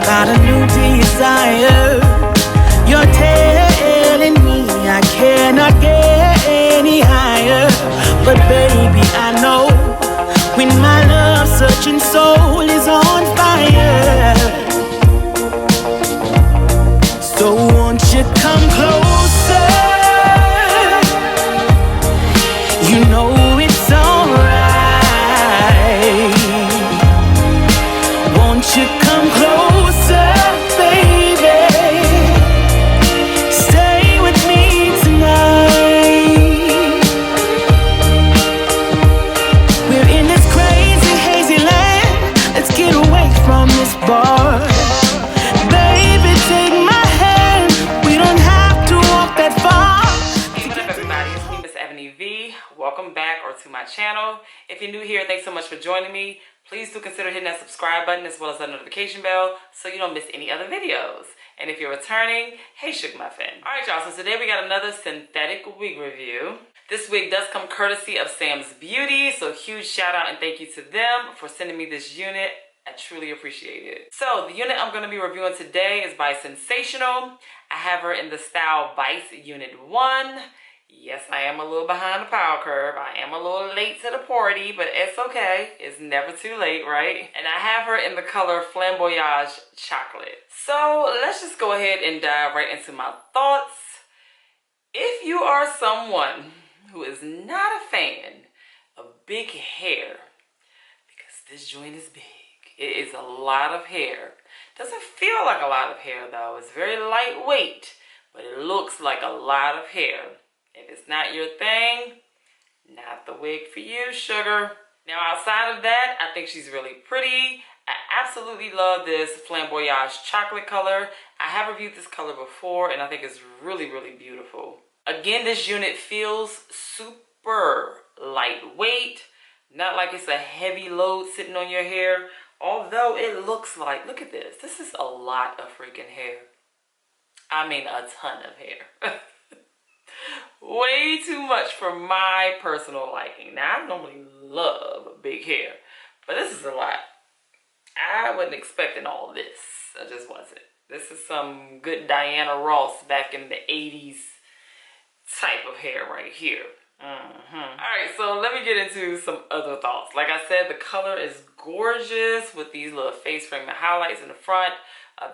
got a new desire. You're telling me I cannot get any higher, but baby, I know when my love-searching soul is on fire. So won't you come closer? You know it's alright. Won't you come closer, baby? Stay with me tonight. We're in this crazy, hazy land. Let's get away from this bar. Baby, take my hand. We don't have to walk that far. Hey, what up, everybody? It's me, MsEbonyVee. Welcome back to my channel. If you're new here, thanks so much for joining me. Please do consider hitting that subscribe button as well as that notification bell so you don't miss any other videos. And if you're returning, hey Shug Muffins. Alright y'all, so today we got another synthetic wig review. This wig does come courtesy of Sam's Beauty, so huge shout out and thank you to them for sending me this unit. I truly appreciate it. So the unit I'm going to be reviewing today is by Sensationnel. I have her in the style Vice Unit 1. Yes, I am a little behind the power curve. I am a little late to the party, but it's okay. It's never too late, right? And I have her in the color Flamboyage Chocolate. So let's just go ahead and dive right into my thoughts. If you are someone who is not a fan of big hair, because this joint is big, it is a lot of hair. Doesn't feel like a lot of hair though. It's very lightweight, but it looks like a lot of hair. If it's not your thing, not the wig for you, sugar. Now outside of that, I think she's really pretty. I absolutely love this Flamboyage chocolate color. I have reviewed this color before and I think it's really, really beautiful. Again, this unit feels super lightweight. Not like it's a heavy load sitting on your hair. Although it looks like, look at this. This is a lot of freaking hair. I mean a ton of hair. Way too much for my personal liking. Now, I normally love big hair, but this is a lot. I wasn't expecting all this. I just wasn't. This is some good Diana Ross back in the 80s type of hair right here. Alright, so let me get into some other thoughts. Like I said, the color is gorgeous with these little face framing highlights in the front.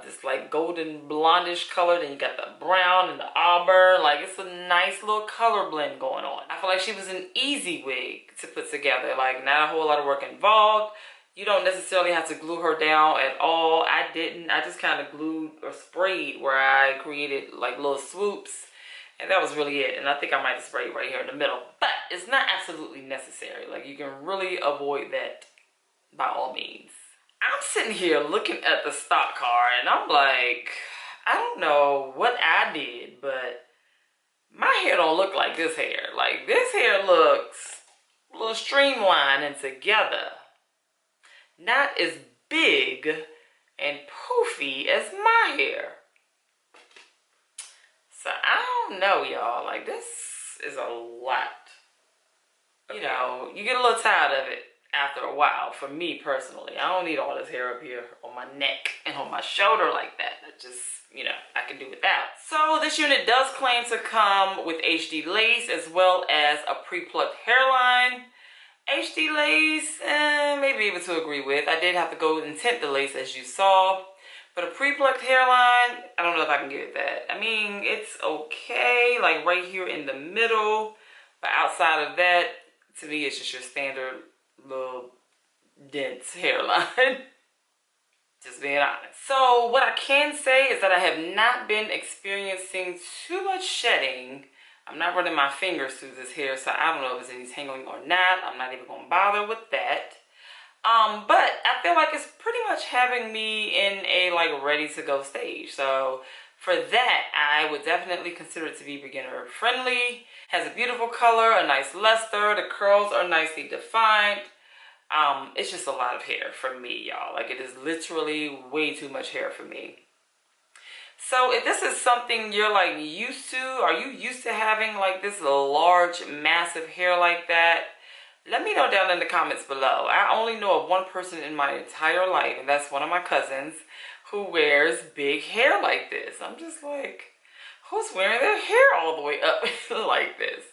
This like golden blondish color, then you got the brown and the auburn. Like it's a nice little color blend going on. I feel like she was an easy wig to put together, like not a whole lot of work involved. You don't necessarily have to glue her down at all. I didn't. I just kind of glued or sprayed where I created like little swoops, and that was really it. And I think I might have sprayed right here in the middle, but it's not absolutely necessary. Like you can really avoid that by all means. I'm sitting here looking at the stock car and I'm like, I don't know what I did, but my hair don't look like this hair. Like this hair looks a little streamlined and together. Not as big and poofy as my hair. So I don't know, y'all. Like this is a lot. You know, you get a little tired of it after a while. For me personally, I don't need all this hair up here on my neck and on my shoulder like that. I just, you know, I can do without. So this unit does claim to come with HD lace as well as a pre-plucked hairline. HD lace, maybe able to agree with. I did have to go and tint the lace as you saw. But a pre-plucked hairline, I don't know if I can give it that. I mean, it's okay, like right here in the middle. But outside of that, to me, it's just your standard little dense hairline. Just being honest. So what I can say is that I have not been experiencing too much shedding. I'm not running my fingers through this hair, so I don't know if it's any tangling or not. I'm not even going to bother with that. But I feel like it's pretty much having me in a like ready to go stage. So for that, I would definitely consider it to be beginner friendly. Has a beautiful color, a nice luster. The curls are nicely defined. It's just a lot of hair for me, y'all. Like it is literally way too much hair for me. So if this is something you're like used to, are you used to having like this large, massive hair like that? Let me know down in the comments below. I only know of one person in my entire life, and that's one of my cousins, who wears big hair like this. I'm just like, who's wearing their hair all the way up like this?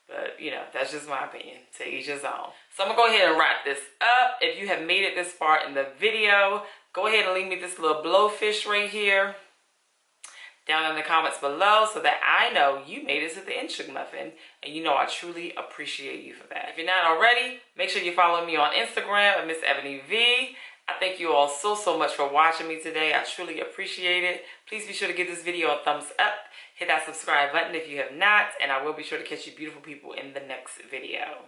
But, you know, that's just my opinion. To each his own. So I'm going to go ahead and wrap this up. If you have made it this far in the video, go ahead and leave me this little blowfish right here down in the comments below so that I know you made it to the end, Shug Muffin. And you know I truly appreciate you for that. If you're not already, make sure you follow me on Instagram at MsEbonyVee. I thank you all so much for watching me today. I truly appreciate it. Please be sure to give this video a thumbs up. Hit that subscribe button if you have not. And I will be sure to catch you beautiful people in the next video.